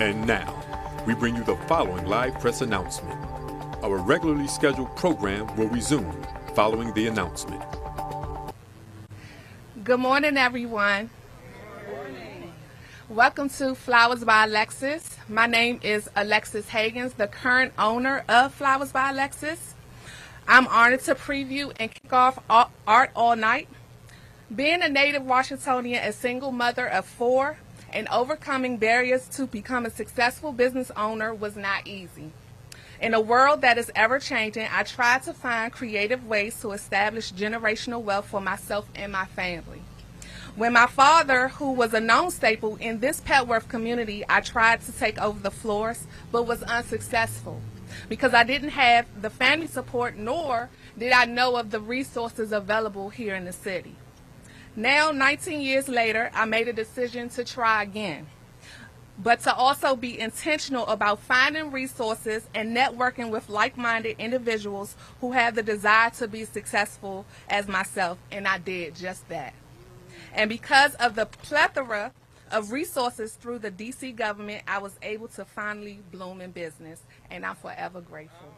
And now, we bring you the following live press announcement. Our regularly scheduled program will resume following the announcement. Good morning, everyone. Good morning. Welcome to Flowers by Alexis. My name is Alexis Hagens, the current owner of Flowers by Alexis. I'm honored to preview and kick off Art All Night. Being a native Washingtonian, a single mother of 4, and overcoming barriers to become a successful business owner was not easy. In a world that is ever-changing, I tried to find creative ways to establish generational wealth for myself and my family. When my father, who was a known staple in this Petworth community, I tried to take over the floors, but was unsuccessful because I didn't have the family support, nor did I know of the resources available here in the city. Now, 19 years later, I made a decision to try again, but to also be intentional about finding resources and networking with like-minded individuals who have the desire to be successful as myself, and I did just that. And because of the plethora of resources through the DC government, I was able to finally bloom in business, and I'm forever grateful.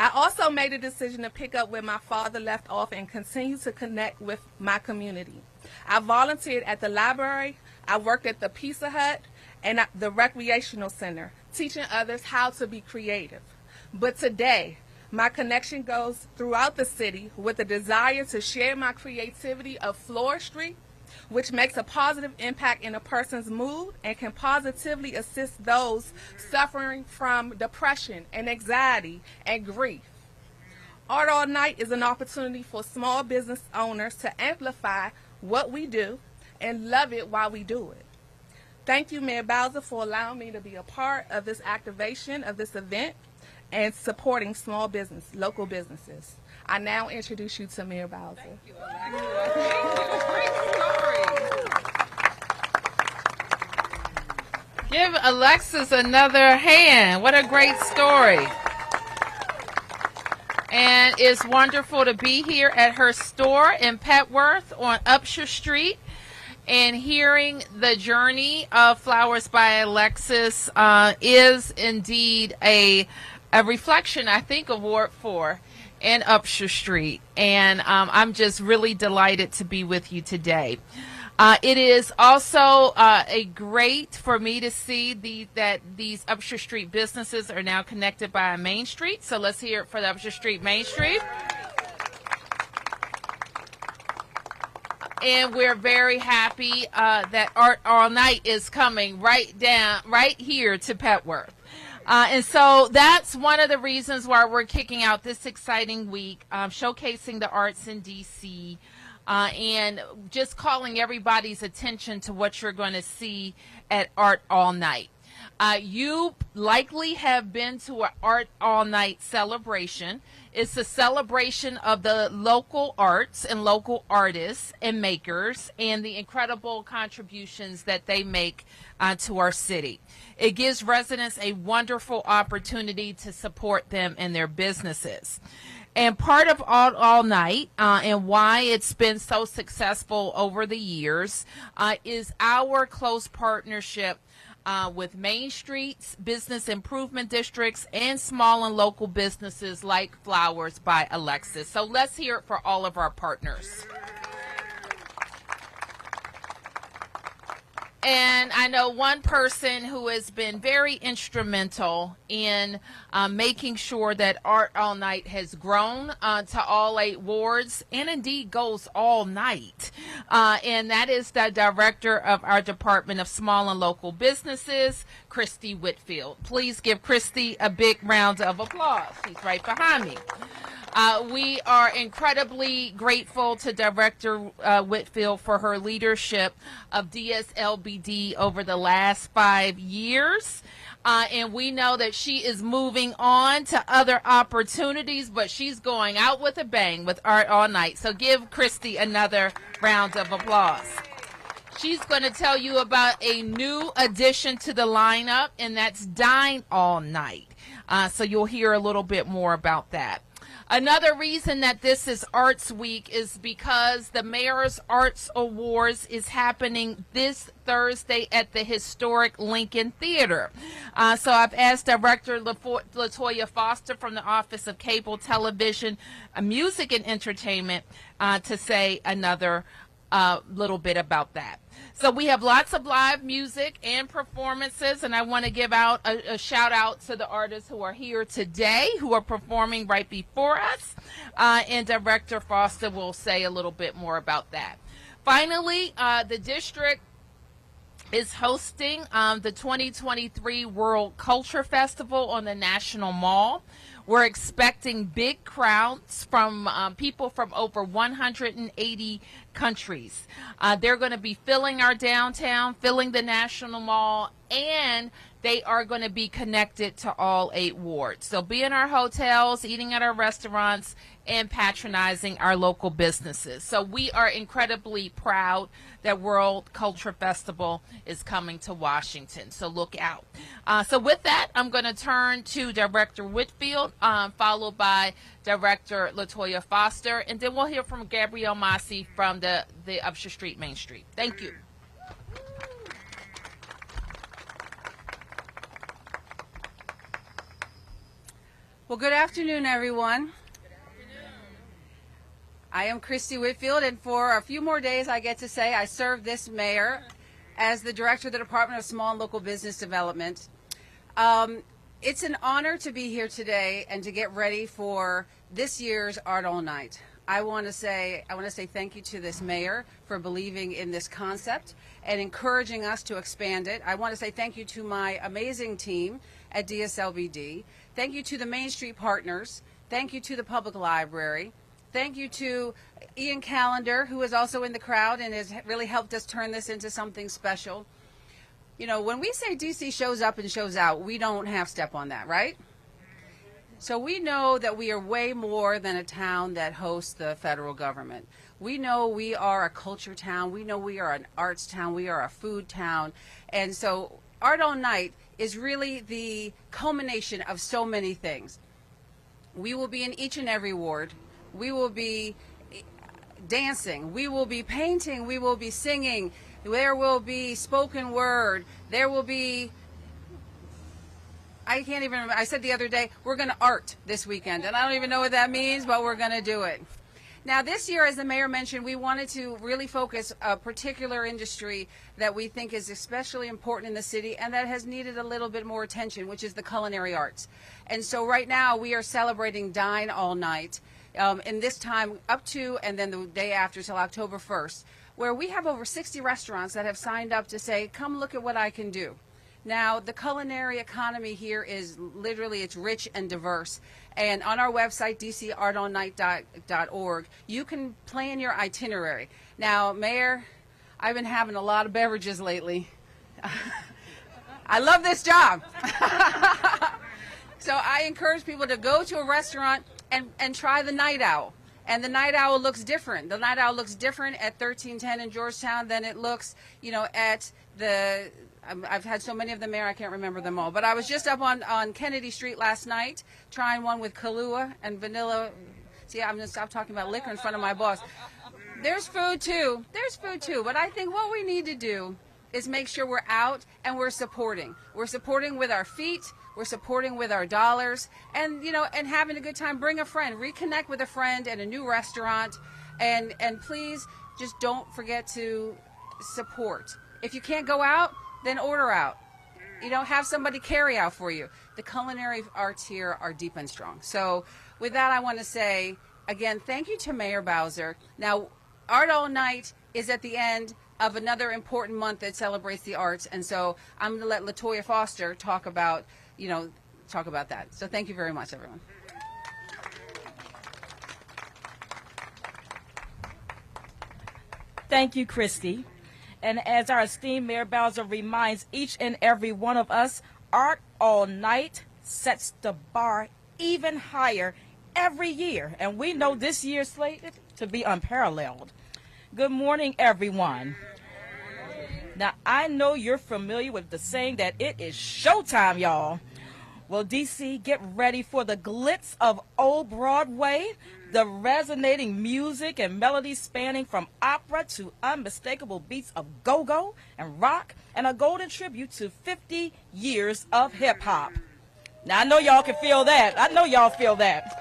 I also made a decision to pick up where my father left off and continue to connect with my community. I volunteered at the library, I worked at the Pizza Hut, and at the recreational center, teaching others how to be creative. But today, my connection goes throughout the city with a desire to share my creativity of floristry, which makes a positive impact in a person's mood and can positively assist those suffering from depression and anxiety and grief. Art All Night is an opportunity for small business owners to amplify what we do and love it while we do it. Thank you, Muriel Bowser, for allowing me to be a part of this activation of this event and supporting small business, local businesses. I now introduce you to Muriel Bowser. Thank you, Alexis. Great story. Give Alexis another hand. What a great story. And it's wonderful to be here at her store in Petworth on Upshur Street and hearing the journey of Flowers by Alexis is indeed a reflection, I think, of Ward 4 and Upshur Street. And I'm just really delighted to be with you today. It is also a great for me to see that these Upshur Street businesses are now connected by a main street. So let's hear it for the Upshur Street Main Street. And we're very happy that Art All Night is coming right here to Petworth. And so that's one of the reasons why we're kicking out this exciting week, showcasing the arts in D.C., and just calling everybody's attention to what you're going to see at Art All Night. You likely have been to an Art All Night celebration. It's a celebration of the local arts and local artists and makers and the incredible contributions that they make to our city. It gives residents a wonderful opportunity to support them in their businesses. And part of All Night and why it's been so successful over the years is our close partnership with Main Streets, business improvement districts, and small and local businesses like Flowers by Alexis. So let's hear it for all of our partners. And I know one person who has been very instrumental in making sure that Art All Night has grown to all 8 wards and indeed goes all night. And that is the director of our Department of Small and Local Businesses, Christy Whitfield. Please give Christy a big round of applause. She's right behind me. We are incredibly grateful to Director Whitfield for her leadership of DSLBD over the last 5 years. And we know that she is moving on to other opportunities, but she's going out with a bang with Art All Night. So give Christy another round of applause. She's going to tell you about a new addition to the lineup, and that's Dine All Night. So you'll hear a little bit more about that. Another reason that this is Arts Week is because the Mayor's Arts Awards is happening this Thursday at the historic Lincoln Theater. So I've asked Director Latoya Foster from the Office of Cable Television, Music and Entertainment to say another little bit about that. So we have lots of live music and performances, and I want to give out a shout out to the artists who are here today, who are performing right before us, and Director Foster will say a little bit more about that. Finally, the district is hosting the 2023 World Culture Festival on the National Mall. We're expecting big crowds from people from over 180 countries. They're going to be filling our downtown, filling the National Mall, and they are going to be connected to all 8 wards. So be in our hotels, eating at our restaurants, and patronizing our local businesses. So we are incredibly proud that World Culture Festival is coming to Washington. So look out. So with that, I'm going to turn to Director Whitfield, followed by Director Latoya Foster, and then we'll hear from Gabrielle Massey from the Upshur Street Main Street. Thank you. Well, good afternoon, everyone. I am Christy Whitfield, and for a few more days, I get to say I serve this mayor as the director of the Department of Small and Local Business Development. It's an honor to be here today and to get ready for this year's Art All Night. I want to say thank you to this mayor for believing in this concept and encouraging us to expand it. I want to say thank you to my amazing team at DSLBD. Thank you to the Main Street partners. Thank you to the Public Library. Thank you to Ian Callender, who is also in the crowd and has really helped us turn this into something special. You know, when we say DC shows up and shows out, we don't half step on that, right? So we know that we are way more than a town that hosts the federal government. We know we are a culture town. We know we are an arts town. We are a food town. And so Art All Night is really the culmination of so many things. We will be in each and every ward. We will be dancing. We will be painting. We will be singing. There will be spoken word. There will be, I can't even remember. I said the other day, we're going to art this weekend. And I don't even know what that means, but we're going to do it. Now, this year, as the mayor mentioned, we wanted to really focus a particular industry that we think is especially important in the city and that has needed a little bit more attention, which is the culinary arts. And so right now, we are celebrating Dine All Night. In this time up to and then the day after till October 1st, where we have over 60 restaurants that have signed up to say, come look at what I can do. Now, the culinary economy here is literally, it's rich and diverse. And on our website, dcartallnight.org, you can plan your itinerary. Now, Mayor, I've been having a lot of beverages lately. I love this job. So I encourage people to go to a restaurant and try the Night Owl. And the Night Owl looks different. The Night Owl looks different at 1310 in Georgetown than it looks, you know, at the, I've had so many of them there, I can't remember them all. But I was just up on Kennedy Street last night trying one with Kahlua and vanilla. See, I'm going to stop talking about liquor in front of my boss. There's food too. There's food too. But I think what we need to do is make sure we're out and we're supporting. We're supporting with our feet. We're supporting with our dollars, and you know, and having a good time. Bring a friend, reconnect with a friend at a new restaurant, and please just don't forget to support. If you can't go out, then order out. You know, have somebody carry out for you. The culinary arts here are deep and strong. So with that, I want to say again, thank you to Mayor Bowser. Now, Art All Night is at the end of another important month that celebrates the arts, and so I'm going to let Latoya Foster talk about that. So thank you very much, everyone. Thank you, Christy. And as our esteemed Mayor Bowser reminds each and every one of us, Art All Night sets the bar even higher every year. And we know this year's slated to be unparalleled. Good morning, everyone. Now, I know you're familiar with the saying that it is showtime, y'all. Well, DC, get ready for the glitz of Old Broadway, the resonating music and melodies spanning from opera to unmistakable beats of go-go and rock, and a golden tribute to 50 years of hip-hop. Now, I know y'all can feel that. I know y'all feel that.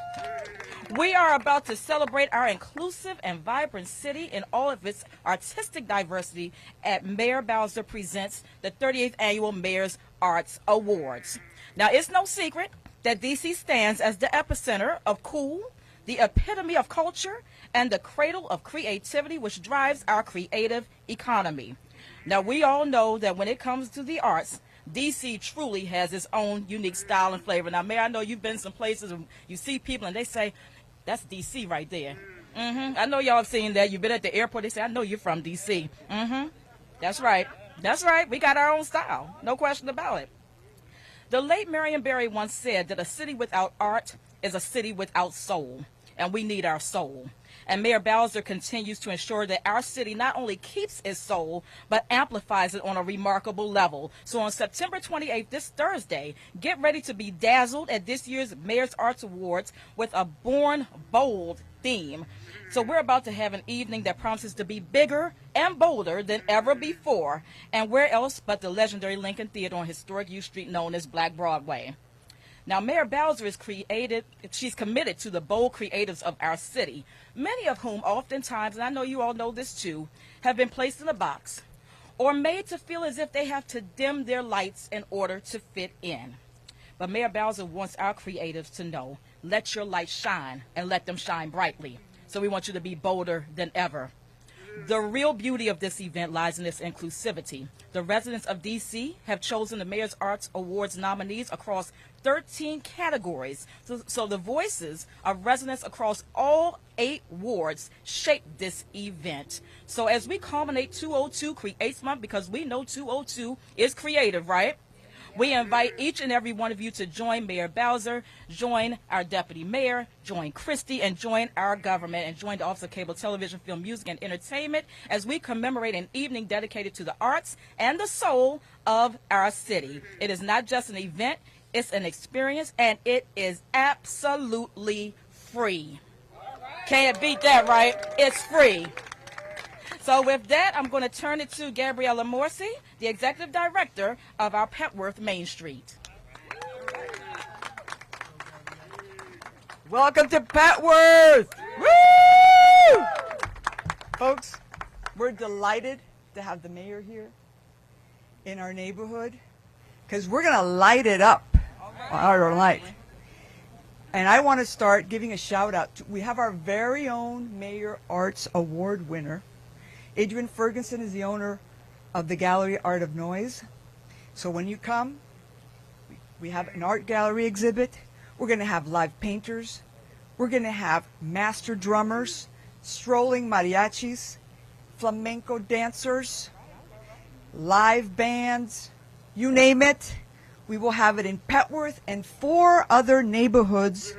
We are about to celebrate our inclusive and vibrant city in all of its artistic diversity at Mayor Bowser Presents the 38th Annual Mayor's Arts Awards. Now, it's no secret that DC stands as the epicenter of cool, the epitome of culture, and the cradle of creativity, which drives our creative economy. Now, we all know that when it comes to the arts, DC truly has its own unique style and flavor. Now, Mayor, I know you've been some places and you see people and they say, that's DC right there. I know y'all have seen that. You've been at the airport. They say, I know you're from DC. That's right. That's right. We got our own style. No question about it. The late Marion Barry once said that a city without art is a city without soul, and we need our soul. And Mayor Bowser continues to ensure that our city not only keeps its soul, but amplifies it on a remarkable level. So on September 28th, this Thursday, get ready to be dazzled at this year's Mayor's Arts Awards with a Born Bold theme. So we're about to have an evening that promises to be bigger and bolder than ever before. And where else but the legendary Lincoln Theater on historic U Street known as Black Broadway. Now, Mayor Bowser she's committed to the bold creatives of our city, many of whom oftentimes, and I know you all know this too, have been placed in a box or made to feel as if they have to dim their lights in order to fit in. But Mayor Bowser wants our creatives to know, let your light shine and let them shine brightly. So we want you to be bolder than ever. The real beauty of this event lies in its inclusivity. The residents of D.C. have chosen the Mayor's Arts Awards nominees across 13 categories. So the voices of residents across all 8 wards shape this event. So as we culminate 202 Creates Month, because we know 202 is creative, right? We invite each and every one of you to join Mayor Bowser, join our Deputy Mayor, join Christie, and join our government, and join the Office of Cable Television, Film, Music, and Entertainment as we commemorate an evening dedicated to the arts and the soul of our city. It is not just an event, it's an experience, and it is absolutely free. Can't beat that, right? It's free. So with that, I'm going to turn it to Gabriella Morsi, the Executive Director of our Petworth Main Street. Welcome to Petworth! Woo! Folks, we're delighted to have the mayor here in our neighborhood because we're going to light it up on our night. And I want to start giving a shout out to, we have our very own Mayor Arts Award winner. Adrian Ferguson is the owner of the Gallery Art of Noise. So when you come, we have an art gallery exhibit. We're going to have live painters. We're going to have master drummers, strolling mariachis, flamenco dancers, live bands, you name it. We will have it in Petworth and 4 other neighborhoods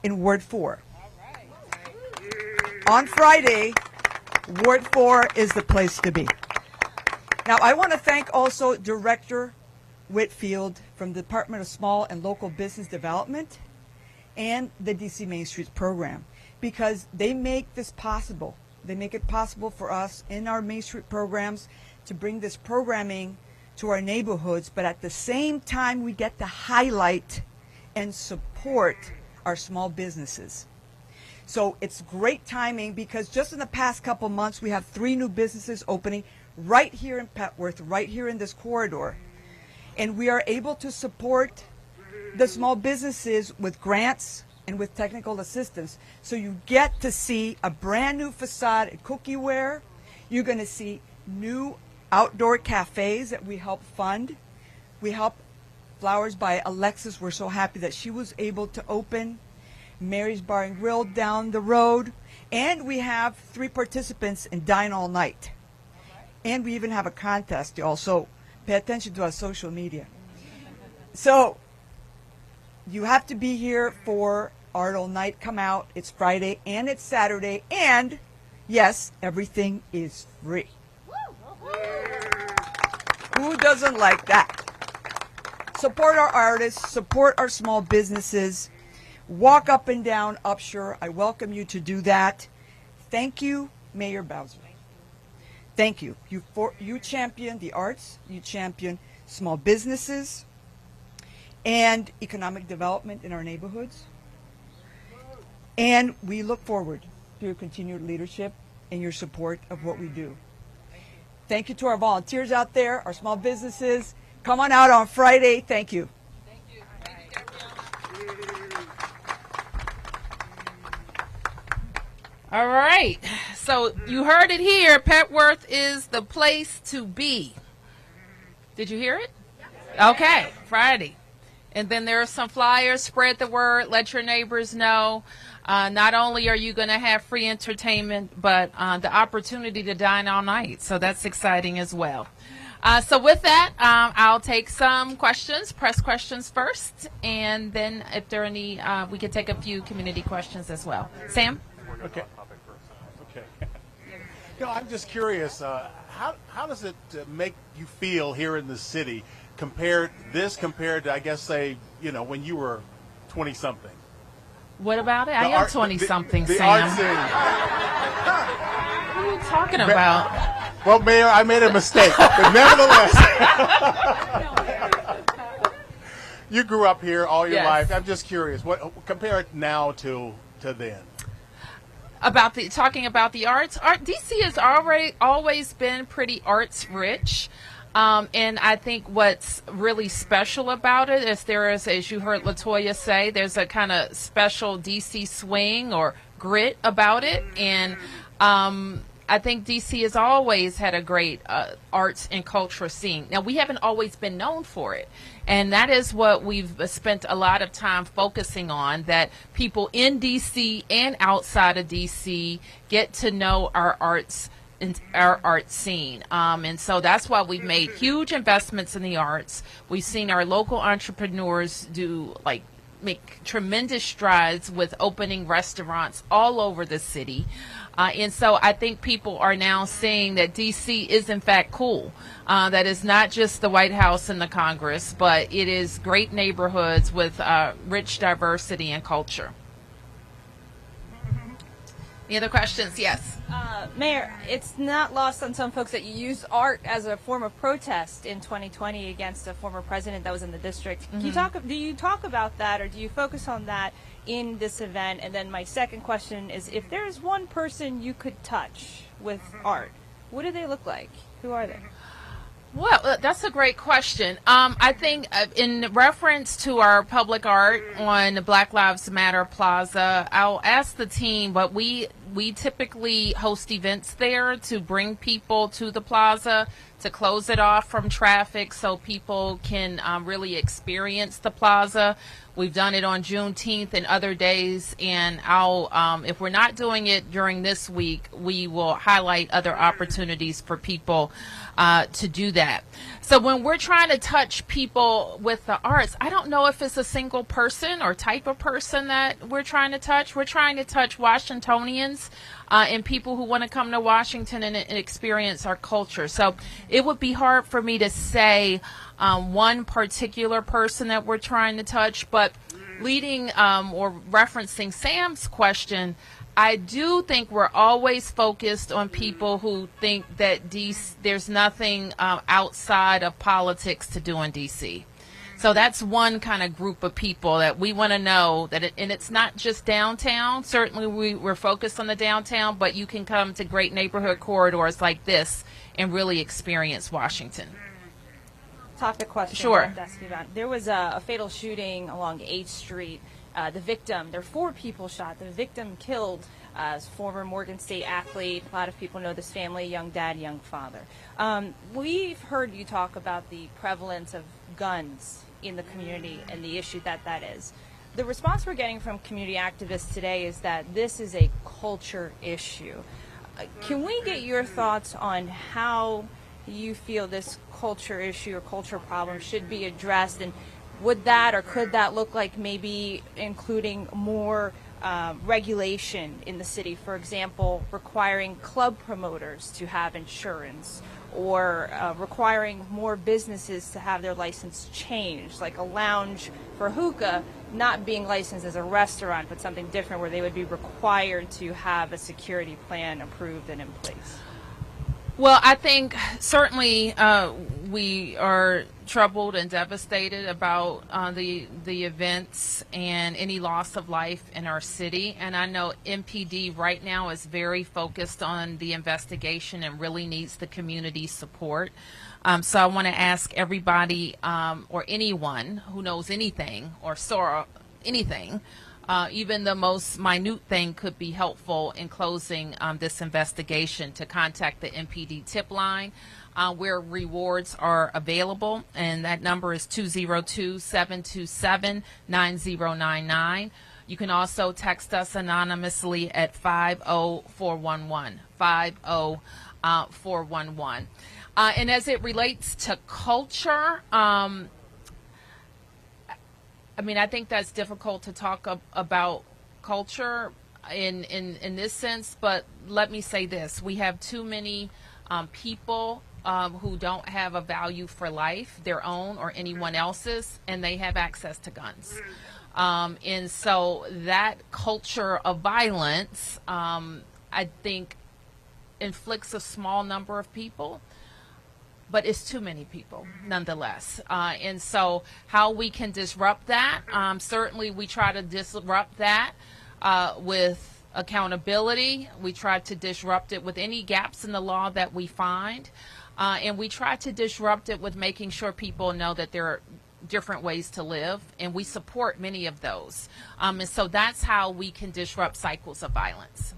in Ward 4. On Friday, Ward 4 is the place to be. Now, I want to thank also Director Whitfield from the Department of Small and Local Business Development and the DC Main Street program, because they make this possible. They make it possible for us in our Main Street programs to bring this programming to our neighborhoods, but at the same time we get to highlight and support our small businesses. So it's great timing because just in the past couple months we have 3 new businesses opening right here in Petworth, right here in this corridor. And we are able to support the small businesses with grants and with technical assistance. So you get to see a brand new facade at Cookieware. You're going to see new outdoor cafes that we help fund. We help Flowers by Alexis. We're so happy that she was able to open. Mary's Bar and Grill down the road. And we have 3 participants in Dine All Night. And we even have a contest, y'all. So pay attention to our social media. So you have to be here for Art All Night. Come out. It's Friday and it's Saturday. And yes, everything is free. Who doesn't like that? support our artists, support our small businesses. Walk up and down Upshur. I welcome you to do that. Thank you, Mayor Bowser. Thank you. You champion the arts. You champion small businesses and economic development in our neighborhoods. And we look forward to your continued leadership and your support of what we do. Thank you to our volunteers out there, our small businesses. Come on out on Friday. Thank you. All right. So you heard it here. Petworth is the place to be. Did you hear it? Okay. Friday. And then there are some flyers. Spread the word. Let your neighbors know. Not only are you going to have free entertainment, but the opportunity to dine all night. So that's exciting as well. So with that, I'll take some questions, press questions first. And then if there are any, we can take a few community questions as well. Sam? Okay. I'm just curious, how does it make you feel here in the city compared to, I guess, say, when you were 20-something? What about it? I am 20-something, Sam. The art scene. What are you talking about? Well, Mayor, I made a mistake, but nevertheless, you grew up here all your life. I'm just curious, compare it now to then. Talking about the arts, DC has always been pretty arts rich. And I think what's really special about it is there is, as you heard LaToya say, there's a kind of special DC swing or grit about it. And I think DC has always had a great arts and culture scene. Now, we haven't always been known for it. And that is what we've spent a lot of time focusing on, that people in DC and outside of DC get to know our arts and our art scene. And so that's why we've made huge investments in the arts. We've seen our local entrepreneurs make tremendous strides with opening restaurants all over the city. And so I think people are now seeing that DC is in fact cool. That is not just the White House and the Congress, but it is great neighborhoods with rich diversity and culture. Any other questions? Yes. Mayor, it's not lost on some folks that you used art as a form of protest in 2020 against a former president that was in the district. Mm-hmm. Do you talk about that, or do you focus on that in this event? And then my second question is, if there's one person you could touch with art, what do they look like? Who are they? Well, that's a great question. I think in reference to our public art on Black Lives Matter Plaza, I'll ask the team, but we typically host events there to bring people to the plaza, to close it off from traffic so people can really experience the plaza. We've done it on Juneteenth and other days, and if we're not doing it during this week, we will highlight other opportunities for people to do that. So when we're trying to touch people with the arts, I don't know if it's a single person or type of person that we're trying to touch. We're trying to touch Washingtonians and people who want to come to Washington and experience our culture. So it would be hard for me to say one particular person that we're trying to touch, but leading or referencing Sam's question, I do think we're always focused on people who think that there's nothing outside of politics to do in D.C. So that's one kind of group of people that we want to know that, and it's not just downtown. Certainly we're focused on the downtown, but you can come to great neighborhood corridors like this and really experience Washington. Topic question. Sure. There was a fatal shooting along 8th Street. The victim, there were 4 people shot. The victim killed former Morgan State athlete. A lot of people know this family, young dad, young father. We've heard you talk about the prevalence of guns in the community and the issue that is. The response we're getting from community activists today is that this is a culture issue. Can we get your thoughts on how you feel this culture issue or culture problem should be addressed, and would that or could that look like maybe including more regulation in the city. For example, requiring club promoters to have insurance, or requiring more businesses to have their license changed, like a lounge for hookah not being licensed as a restaurant, but something different where they would be required to have a security plan approved and in place. Well, I think certainly we are troubled and devastated about the events and any loss of life in our city. And I know MPD right now is very focused on the investigation and really needs the community support. So I want to ask everybody or anyone who knows anything or saw anything, even the most minute thing could be helpful in closing this investigation, to contact the MPD tip line where rewards are available, and that number is 202-727-9099. You can also text us anonymously at 50411, 50411. And as it relates to culture, I mean, I think that's difficult to talk about culture in this sense, but let me say this. We have too many people who don't have a value for life, their own or anyone else's, and they have access to guns. And so that culture of violence, I think, inflicts a small number of people, but it's too many people nonetheless. And so how we can disrupt that, certainly we try to disrupt that with accountability. We try to disrupt it with any gaps in the law that we find. And we try to disrupt it with making sure people know that there are different ways to live, and we support many of those. And so that's how we can disrupt cycles of violence.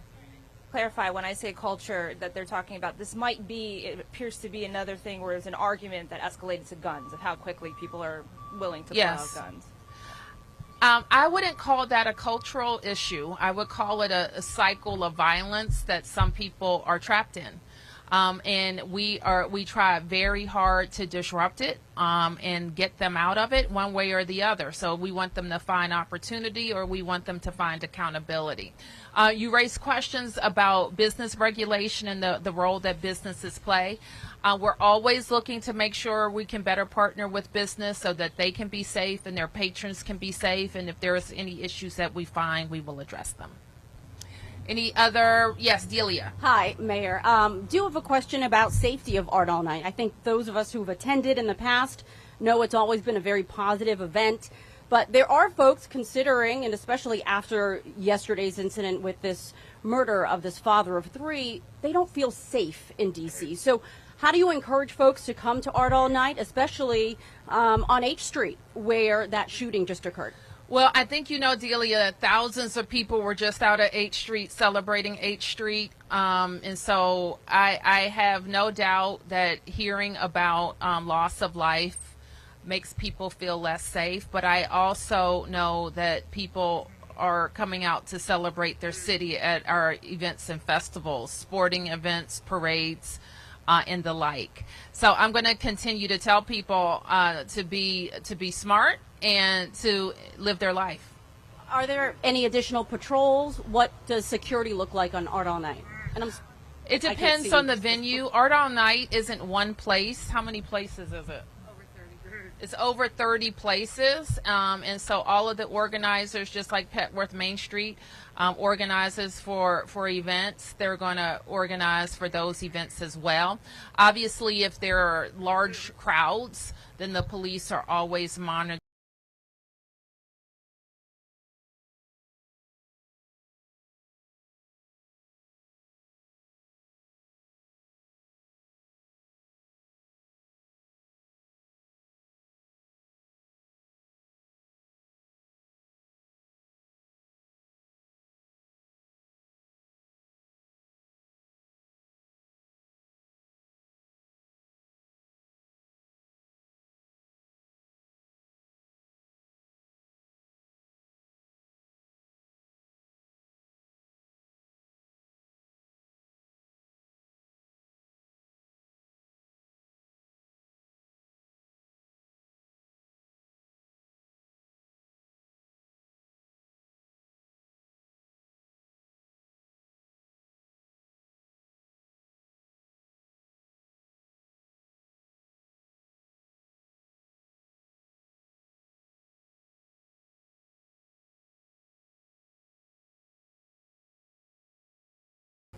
Clarify, when I say culture that they're talking about, this might be, it appears to be another thing where there's an argument that escalated to guns, of how quickly people are willing to pull out guns. I wouldn't call that a cultural issue. I would call it a cycle of violence that some people are trapped in. And we try very hard to disrupt it and get them out of it one way or the other. So we want them to find opportunity, or we want them to find accountability. You raised questions about business regulation and the role that businesses play. We're always looking to make sure we can better partner with business so that they can be safe and their patrons can be safe. And if there's any issues that we find, we will address them. Any other? Yes, Delia. Hi, Mayor. Do have a question about safety of Art All Night. I think those of us who've attended in the past know it's always been a very positive event. But there are folks considering, and especially after yesterday's incident with this murder of this father of three, they don't feel safe in D.C. So how do you encourage folks to come to Art All Night, especially on H Street, where that shooting just occurred? Well, I think you know, Delia, thousands of people were just out at H Street celebrating H Street. And so I have no doubt that hearing about loss of life makes people feel less safe. But I also know that people are coming out to celebrate their city at our events and festivals, sporting events, parades, and the like. So I'm going to continue to tell people to be smart and to live their life. Are there any additional patrols? What does security look like on Art All Night? And it depends on the venue. Art All Night isn't one place. How many places is it? It's over 30 places, and so all of the organizers, just like Petworth Main Street organizes for events, they're going to organize for those events as well. Obviously, if there are large crowds, then the police are always monitoring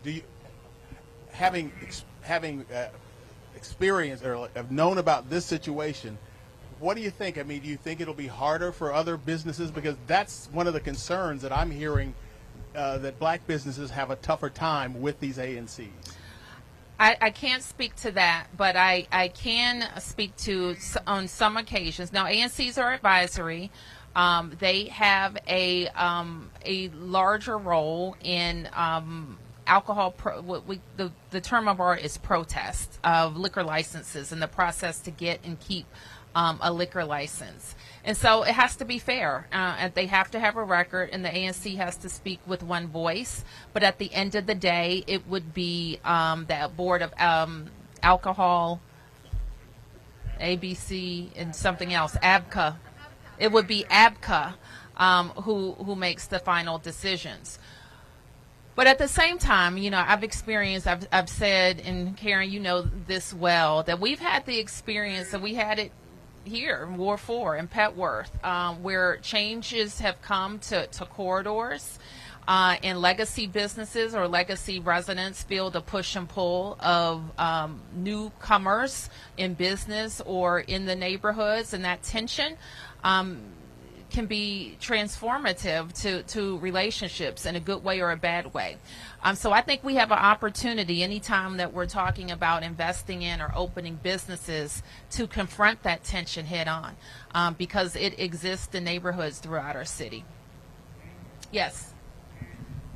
do you, having experienced or have known about this situation, what do you think? I mean, do you think it'll be harder for other businesses? Because that's one of the concerns that I'm hearing, that black businesses have a tougher time with these ANCs. I can't speak to that, but I can speak to on some occasions. Now, ANCs are advisory. They have a larger role in alcohol. The term of art is protest of liquor licenses and the process to get and keep a liquor license. And so it has to be fair. They have to have a record, and the ANC has to speak with one voice. But at the end of the day, it would be the Board of Alcohol, ABC, and something else, ABCA. It would be ABCA who makes the final decisions. But at the same time, you know, I've said, and Karen, you know this well, that we've had the experience, and we had it here in Ward 4 in Petworth, where changes have come to corridors, and legacy businesses or legacy residents feel the push and pull of newcomers in business or in the neighborhoods, and that tension can be transformative to relationships in a good way or a bad way. So I think we have an opportunity anytime that we're talking about investing in or opening businesses to confront that tension head on, because it exists in neighborhoods throughout our city. Yes.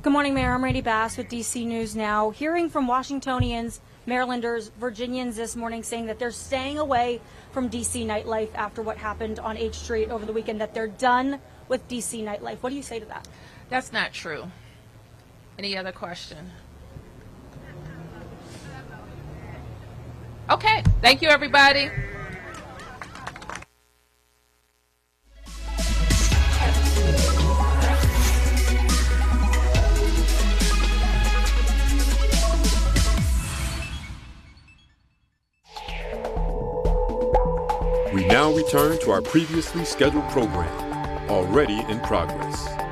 Good morning, Mayor. I'm Randy Bass with DC News Now. Hearing from Washingtonians, Marylanders, Virginians this morning saying that they're staying away from DC nightlife after what happened on H Street over the weekend, that they're done with DC nightlife. What do you say to that? That's not true. Any other question? Okay. Thank you, everybody. We now return to our previously scheduled program, already in progress.